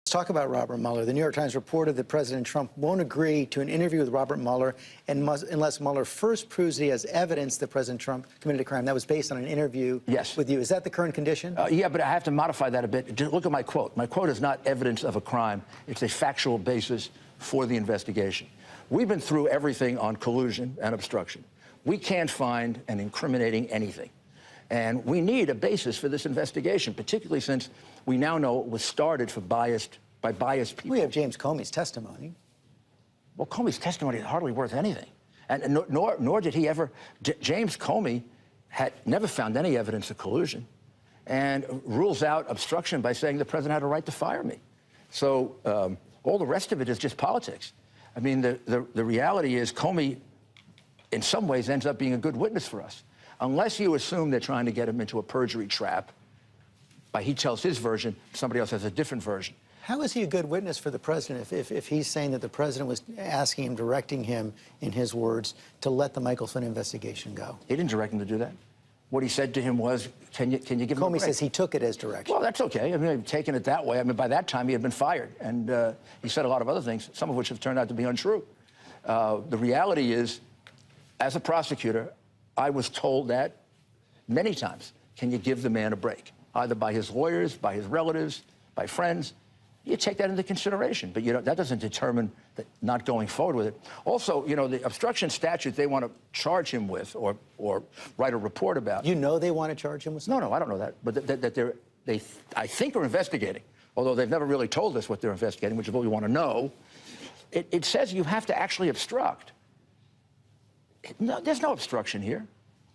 Let's talk about Robert Mueller. The New York Times reported that President Trump won't agree to an interview with Robert Mueller unless Mueller first proves that he has evidence that President Trump committed a crime. That was based on an interview with you. Is that the current condition? Yeah, but I have to modify that a bit. Just look at my quote. My quote is not evidence of a crime. It's a factual basis for the investigation. We've been through everything on collusion and obstruction. We can't find an incriminating anything. And we need a basis for this investigation, particularly since we now know it was started by biased people. We have James Comey's testimony. Well, Comey's testimony is hardly worth anything. And nor did he ever... James Comey had never found any evidence of collusion and rules out obstruction by saying the president had a right to fire me. So all the rest of it is just politics. I mean, the reality is Comey, in some ways, ends up being a good witness for us. Unless you assume they're trying to get him into a perjury trap, he tells his version, somebody else has a different version. How is he a good witness for the president if he's saying that the president was asking him, directing him, in his words, to let the Michael Flynn investigation go? He didn't direct him to do that. What he said to him was, can you give him a break? Comey says he took it as direction. Well, that's okay. I mean, taking it that way. I mean, by that time, he had been fired. And he said a lot of other things, some of which have turned out to be untrue. The reality is, as a prosecutor, I was told that many times. Can you give the man a break? Either by his lawyers, by his relatives, by friends. You take that into consideration, but that doesn't determine that not going forward with it. Also, the obstruction statute they want to charge him with or write a report about. You know they want to charge him with something? No, I don't know that. But I think are investigating, although they've never really told us what they're investigating, which is what we want to know. It says you have to actually obstruct. No, there's no obstruction here.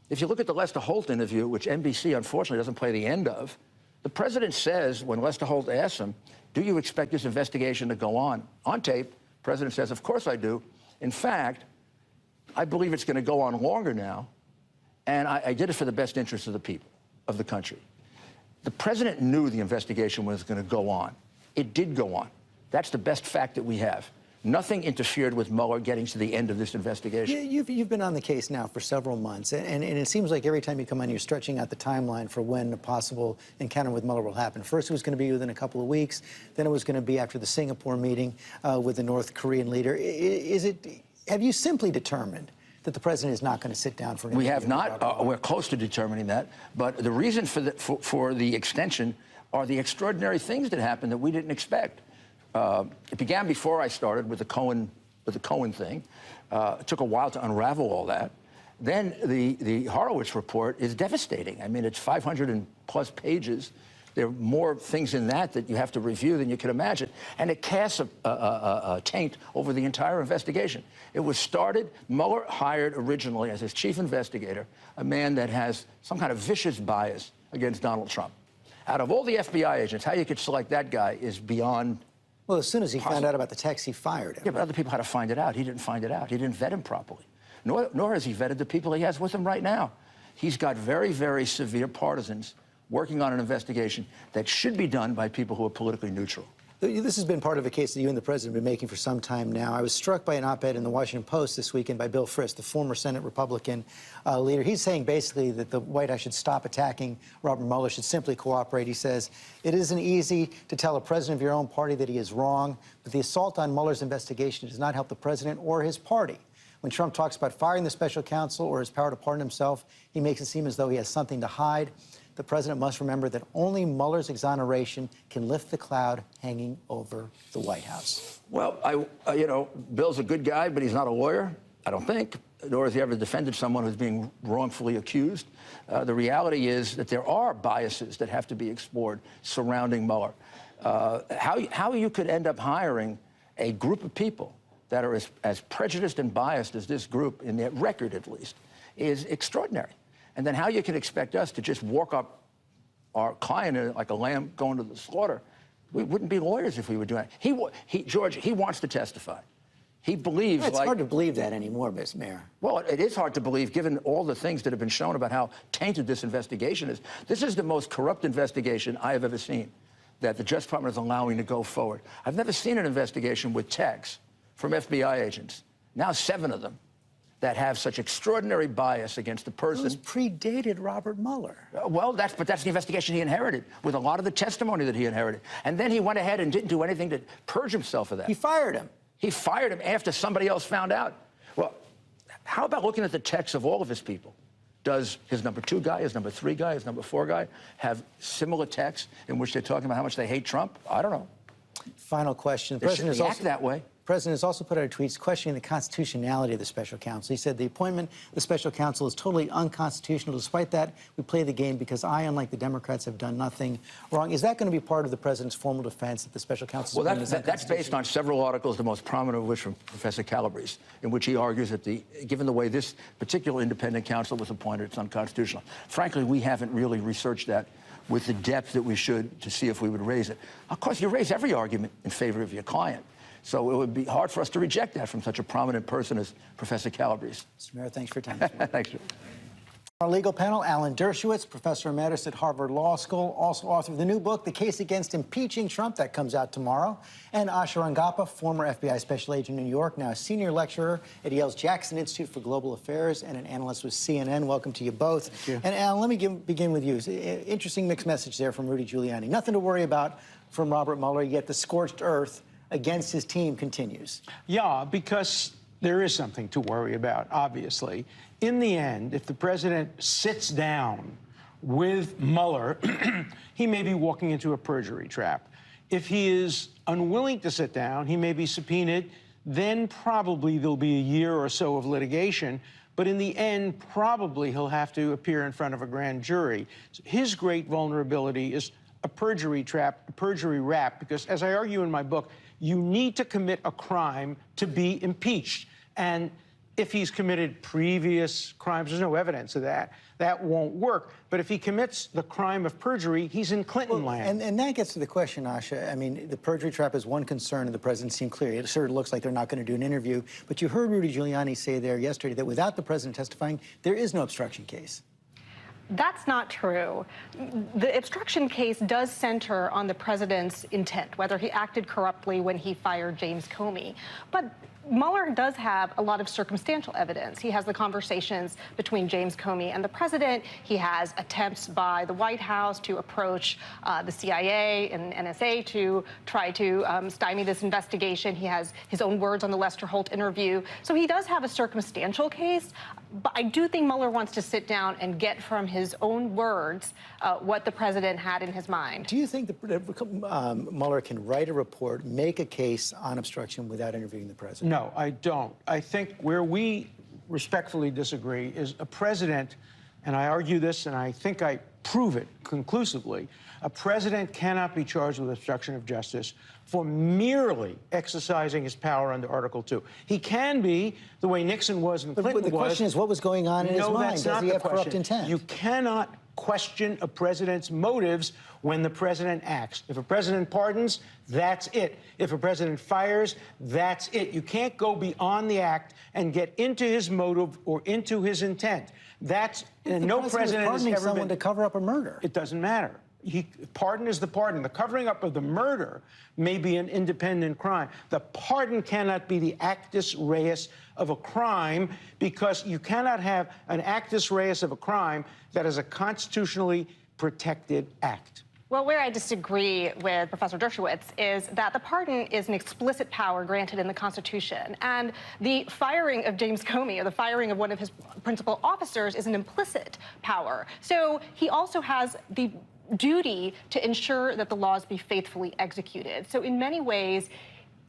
If you look at the Lester Holt interview, which NBC unfortunately doesn't play the end of, the president says, when Lester Holt asks him, do you expect this investigation to go on? On tape, the president says, of course I do. In fact, I believe it's going to go on longer now, and I did it for the best interest of the people, of the country. The president knew the investigation was going to go on. It did go on. That's the best fact that we have. Nothing interfered with Mueller getting to the end of this investigation. You've been on the case now for several months, and it seems like every time you come on, you're stretching out the timeline for when a possible encounter with Mueller will happen. First, it was going to be within a couple of weeks. Then it was going to be after the Singapore meeting with the North Korean leader. Have you simply determined that the president is not going to sit down for an interview? We have not. We're close to determining that. But the reason for the extension are the extraordinary things that happened that we didn't expect. It began before I started with the Cohen thing. It took a while to unravel all that. Then the Horowitz report is devastating. I mean, it's 500+ pages. There are more things in that you have to review than you can imagine. And it casts a taint over the entire investigation. It was started, Mueller hired originally as his chief investigator, a man that has some kind of vicious bias against Donald Trump. Out of all the FBI agents, how you could select that guy is beyond... Well, as soon as he found out about the text, he fired him. Yeah, but other people had to find it out. He didn't find it out. He didn't vet him properly. Nor has he vetted the people he has with him right now. He's got very, very severe partisans working on an investigation that should be done by people who are politically neutral. This has been part of a case that you and the president have been making for some time now. I was struck by an op-ed in the Washington Post this weekend by Bill Frist, the former Senate Republican leader. He's saying basically that the White House should stop attacking Robert Mueller, should simply cooperate. He says, it isn't easy to tell a president of your own party that he is wrong, but the assault on Mueller's investigation does not help the president or his party. When Trump talks about firing the special counsel or his power to pardon himself, he makes it seem as though he has something to hide. The president must remember that only Mueller's exoneration can lift the cloud hanging over the White House. Well, Bill's a good guy, but he's not a lawyer, I don't think, nor has he ever defended someone who's being wrongfully accused. The reality is that there are biases that have to be explored surrounding Mueller. How you could end up hiring a group of people that are as prejudiced and biased as this group, in their record at least, is extraordinary. And then how you can expect us to just walk up our client like a lamb going to the slaughter. We wouldn't be lawyers if we were doing that. George, he wants to testify. He believes... It's hard to believe that anymore, Mr. Mayor. Well, it is hard to believe, given all the things that have been shown about how tainted this investigation is. This is the most corrupt investigation I have ever seen that the Justice Department is allowing to go forward. I've never seen an investigation with texts from FBI agents, now 7 of them, that have such extraordinary bias against the person. Those predated Robert Mueller. Well, that's the investigation he inherited, with a lot of the testimony that he inherited. And then he went ahead and didn't do anything to purge himself of that. He fired him. He fired him after somebody else found out. Well, how about looking at the texts of all of his people? Does his number 2 guy, his number 3 guy, his number 4 guy have similar texts in which they're talking about how much they hate Trump? I don't know. Final question. They shouldn't react that way. The president has also put out tweets questioning the constitutionality of the special counsel. He said the appointment of the special counsel is totally unconstitutional. Despite that, we play the game because I, unlike the Democrats, have done nothing wrong. Is that going to be part of the president's formal defense that the special counsel? Well, that's based on several articles, the most prominent of which from Professor Calabrese, in which he argues that given the way this particular independent counsel was appointed, it's unconstitutional. Frankly, we haven't really researched that with the depth that we should to see if we would raise it. Of course, you raise every argument in favor of your client. So it would be hard for us to reject that from such a prominent person as Professor Calabrese. Mr. Mayor, thanks for your time. Thanks. Our legal panel, Alan Dershowitz, professor emeritus at Harvard Law School, also author of the new book, The Case Against Impeaching Trump, that comes out tomorrow, and Asha Rangappa, former FBI special agent in New York, now a senior lecturer at Yale's Jackson Institute for Global Affairs and an analyst with CNN. Welcome to you both. Thank you. And Alan, let me begin with you. Interesting mixed message there from Rudy Giuliani. Nothing to worry about from Robert Mueller, yet the scorched earth against his team continues. Yeah, because there is something to worry about, obviously. In the end, if the president sits down with Mueller, he may be walking into a perjury trap. If he is unwilling to sit down, he may be subpoenaed. Then probably there'll be a year or so of litigation. But in the end, probably he'll have to appear in front of a grand jury. His great vulnerability is a perjury trap, a perjury rap, because as I argue in my book, you need to commit a crime to be impeached. And if he's committed previous crimes, there's no evidence of that. That won't work. But if he commits the crime of perjury, he's in Clinton land. And that gets to the question, Asha. I mean, the perjury trap is one concern, and the president seemed clear. It sort of looks like they're not going to do an interview. But you heard Rudy Giuliani say there yesterday that without the president testifying, there is no obstruction case. That's not true. The obstruction case does center on the president's intent, whether he acted corruptly when he fired James Comey. But Mueller does have a lot of circumstantial evidence. He has the conversations between James Comey and the president. He has attempts by the White House to approach the CIA and NSA to try to stymie this investigation. He has his own words on the Lester Holt interview. So he does have a circumstantial case. But I do think Mueller wants to sit down and get from his own words what the president had in his mind. Do you think that Mueller can write a report, make a case on obstruction without interviewing the president? No, I don't. I think where we respectfully disagree is a president, and I argue this, and I think I prove it conclusively, a president cannot be charged with obstruction of justice for merely exercising his power under Article 2. He can be, the way Nixon was and Clinton was. But the question is, what was going on in his mind? That's not Does he the have corrupt question. intent? You cannot question a president's motives when the president acts. If a president pardons, that's it. If a president fires, that's it. You can't go beyond the act and get into his motive or into his intent. That's no president has ever someone to cover up a murder. It doesn't matter. Pardon is the pardon. The covering up of the murder may be an independent crime. The pardon cannot be the actus reus of a crime, because you cannot have an actus reus of a crime that is a constitutionally protected act. Well, where I disagree with Professor Dershowitz is that the pardon is an explicit power granted in the Constitution, and the firing of James Comey, or the firing of one of his principal officers, is an implicit power. So he also has the duty to ensure that the laws be faithfully executed. So in many ways,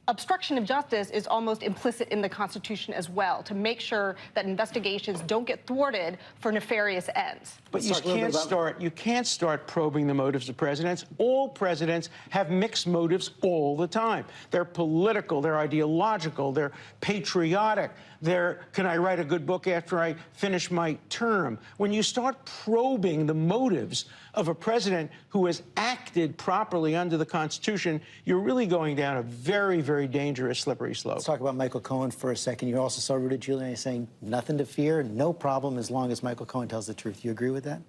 obstruction of justice is almost implicit in the Constitution as well, to make sure that investigations don't get thwarted for nefarious ends. But you can't start probing the motives of presidents. All presidents have mixed motives all the time. They're political, they're ideological, they're patriotic, can I write a good book after I finish my term? When you start probing the motives of a president who has acted properly under the Constitution, you're really going down a very, very dangerous slippery slope. Let's talk about Michael Cohen for a second. You also saw Rudy Giuliani saying nothing to fear, no problem as long as Michael Cohen tells the truth. You agree with that?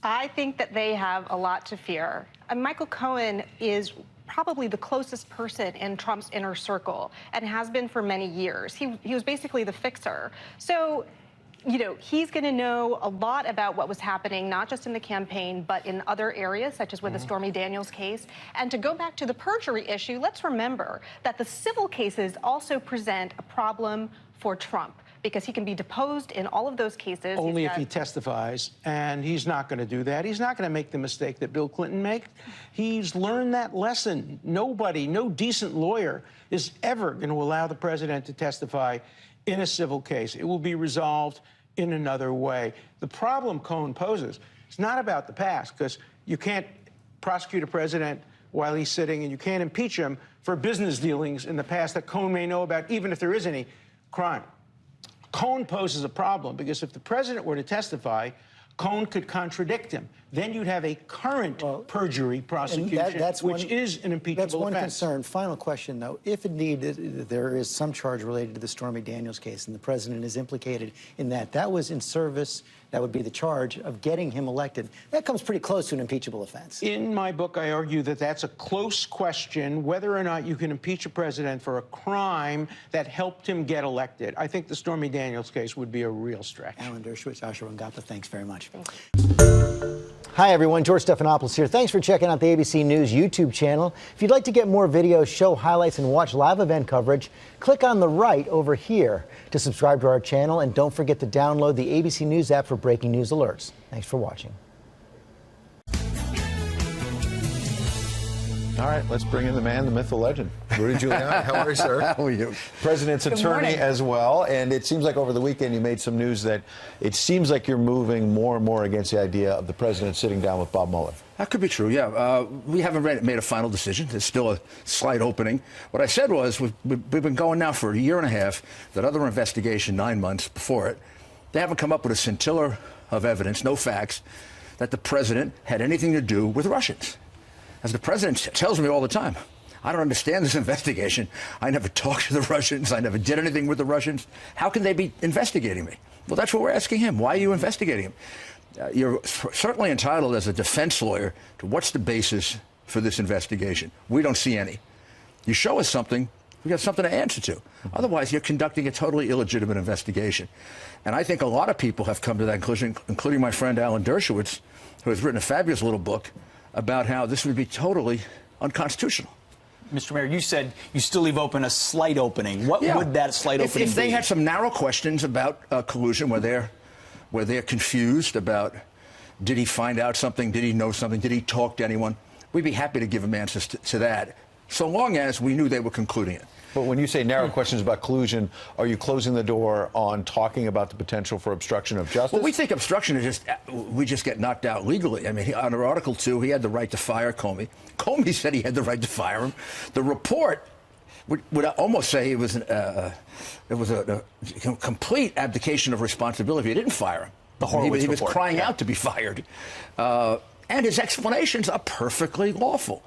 I think that they have a lot to fear. Michael Cohen is probably the closest person in Trump's inner circle and has been for many years. He was basically the fixer. So, you know, he's going to know a lot about what was happening, not just in the campaign, but in other areas, such as with the Stormy Daniels case. And to go back to the perjury issue, let's remember that the civil cases also present a problem for Trump, because he can be deposed in all of those cases. Only if he testifies, and he's not going to do that. He's not going to make the mistake that Bill Clinton made. He's learned that lesson. Nobody, no decent lawyer is ever going to allow the president to testify in a civil case. It will be resolved in another way. The problem Cohen poses is not about the past, because you can't prosecute a president while he's sitting, and you can't impeach him for business dealings in the past that Cohen may know about, even if there is any crime. Cohen poses a problem, because if the president were to testify, Cohen could contradict him. Then you'd have a current perjury prosecution, which is an impeachable That's one offense. concern. Final question, though. If indeed there is some charge related to the Stormy Daniels case and the president is implicated in that, that was in service, that would be the charge of getting him elected. That comes pretty close to an impeachable offense. In my book, I argue that that's a close question, whether or not you can impeach a president for a crime that helped him get elected. I think the Stormy Daniels case would be a real stretch. Alan Dershowitz, Asha Rangappa, thanks very much. Hi, everyone. George Stephanopoulos here. Thanks for checking out the ABC News YouTube channel. If you'd like to get more videos, show highlights, and watch live event coverage, click on the right over here to subscribe to our channel. And don't forget to download the ABC News app for breaking news alerts. Thanks for watching. All right, let's bring in the man, the myth, the legend. Rudy Giuliani, how are you, sir? How are you? President's attorney as well. And it seems like over the weekend you made some news that it seems like you're moving more and more against the idea of the president sitting down with Bob Mueller. That could be true, yeah. We haven't made a final decision. There's still a slight opening. What I said was we've been going now for a year and a half. That other investigation, 9 months before it, they haven't come up with a scintilla of evidence, no facts, that the president had anything to do with Russians. As the president tells me all the time, I don't understand this investigation. I never talked to the Russians. I never did anything with the Russians. How can they be investigating me? Well, that's what we're asking him. Why are you investigating him? You're certainly entitled as a defense lawyer to what's the basis for this investigation. We don't see any. You show us something, we got something to answer to. Otherwise, you're conducting a totally illegitimate investigation. And I think a lot of people have come to that conclusion, including my friend Alan Dershowitz, who has written a fabulous little book about how this would be totally unconstitutional. Mr. Mayor, you said you still leave open a slight opening. What would that slight opening be? If they had some narrow questions about collusion where they're confused about, did he find out something, did he know something, did he talk to anyone, we'd be happy to give them answers to that, so long as we knew they were concluding it. But when you say narrow questions about collusion, are you closing the door on talking about the potential for obstruction of justice? Well, we think obstruction is we just get knocked out legally. I mean, under Article 2, he had the right to fire Comey. Comey said he had the right to fire him. The report would almost say it was a complete abdication of responsibility if he didn't fire him. The Horowitz he was report, crying out to be fired. And his explanations are perfectly lawful.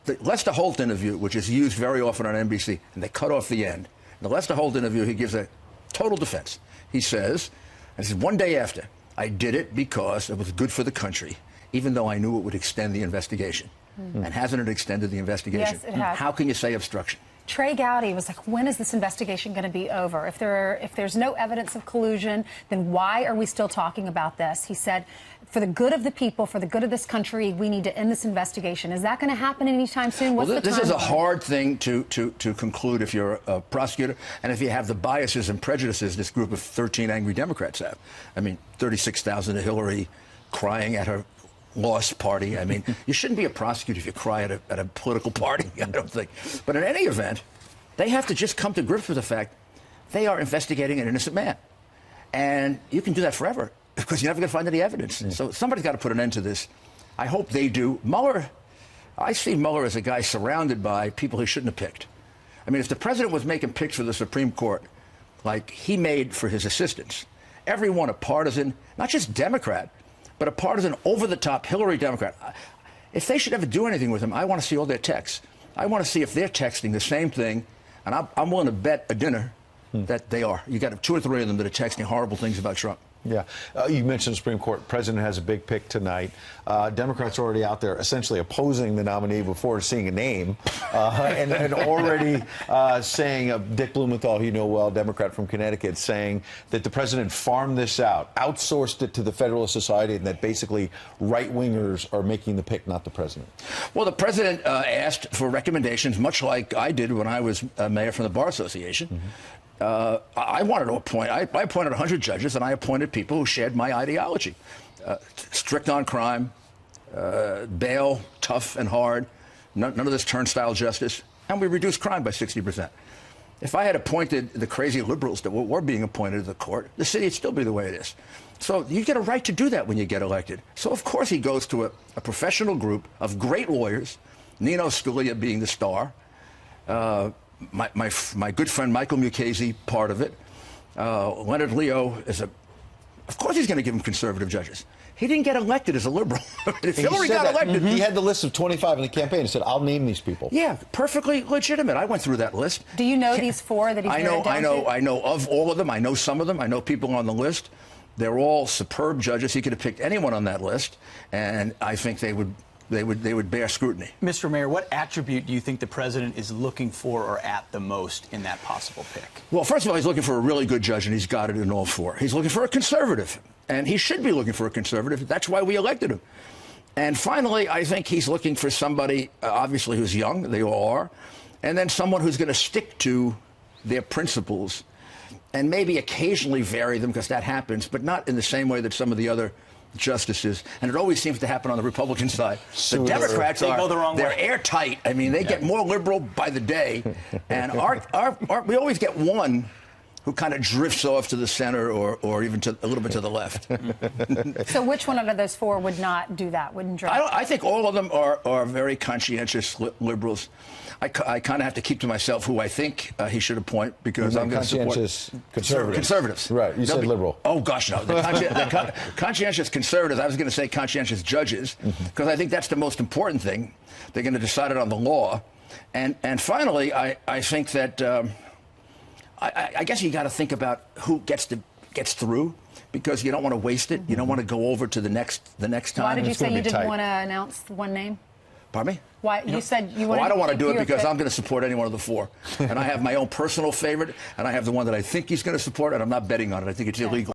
The Lester Holt interview, which is used very often on NBC, and they cut off the end. In the Lester Holt interview, he gives a total defense. He says, and this is one day after, I did it because it was good for the country, even though I knew it would extend the investigation. And hasn't it extended the investigation? Yes, it has. How can you say obstruction? Trey Gowdy was like, when is this investigation going to be over? If there's no evidence of collusion, then why are we still talking about this? He said, for the good of the people, for the good of this country, we need to end this investigation. Is that going to happen anytime soon? What's the This is a timeline? hard thing to conclude if you're a prosecutor and if you have the biases and prejudices this group of 13 angry Democrats have. I mean, 36,000 to Hillary crying at her lost party. I mean, you shouldn't be a prosecutor if you cry at a political party, I don't think. But in any event, they have to just come to grips with the fact they are investigating an innocent man. And you can do that forever because you're never going to find any evidence. So somebody's got to put an end to this. I hope they do. Mueller, I see Mueller as a guy surrounded by people he shouldn't have picked. I mean, if the president was making picks for the Supreme Court like he made for his assistants, everyone a partisan, not just Democrat, but a partisan, over-the-top Hillary Democrat. If they should ever do anything with him, I want to see all their texts. I want to see if they're texting the same thing, and I'm willing to bet a dinner that they are. You got 2 or 3 of them that are texting horrible things about Trump. Yeah. You mentioned the Supreme Court. President has a big pick tonight. Democrats are already out there essentially opposing the nominee before seeing a name and already saying, Dick Blumenthal, who you know well, Democrat from Connecticut, saying that the president farmed this out, outsourced it to the Federalist Society, and that basically right-wingers are making the pick, not the president. Well, the president asked for recommendations, much like I did when I was mayor from the Bar Association. Mm-hmm. I wanted to appoint, I appointed 100 judges, and I appointed people who shared my ideology. Strict on crime, bail, tough and hard, none of this turnstile justice, and we reduced crime by 60%. If I had appointed the crazy liberals that were being appointed to the court, the city would still be the way it is. So you get a right to do that when you get elected. So, of course, he goes to a professional group of great lawyers, Nino Scalia being the star, my good friend Michael Mukasey, part of it. Leonard Leo is of course he's going to give him conservative judges. He didn't get elected as a liberal. If Hillary got elected, he had the list of 25 in the campaign. He said, "I'll name these people." Yeah, perfectly legitimate. I went through that list. Do you know these four that he's narrowed down to? I know of all of them. I know some of them. I know people on the list. They're all superb judges. He could have picked anyone on that list, and I think they would bear scrutiny. Mr. Mayor, what attribute do you think the president is looking for or at the most in that possible pick? Well, first of all, he's looking for a really good judge, and he's got it in all four. He's looking for a conservative, and he should be looking for a conservative. That's why we elected him. And finally, I think he's looking for somebody, obviously, who's young. They all are. And then someone who's going to stick to their principles and maybe occasionally vary them, because that happens, but not in the same way that some of the other justices, and it always seems to happen on the Republican side. The Democrats they're airtight. I mean, they get more liberal by the day, and we always get one who kind of drifts off to the center or even a little bit to the left. So which one of those four would not do that, wouldn't drift? I think all of them are very conscientious liberals. I kind of have to keep to myself who I think he should appoint, because I'm going to support conservatives. Right, you said liberal. Oh, gosh, no. The conscientious conservatives, I was going to say conscientious judges, because I think that's the most important thing. They're going to decide it on the law. And finally, I think that I guess you got to think about who gets through, because you don't want to waste it. You don't want to go over to the next time. Why did you say you didn't want to announce one name? Pardon me? Why you said you want? I don't want to do it because I'm going to support any one of the four, and I have my own personal favorite, and I have the one that I think he's going to support, and I'm not betting on it. I think it's illegal.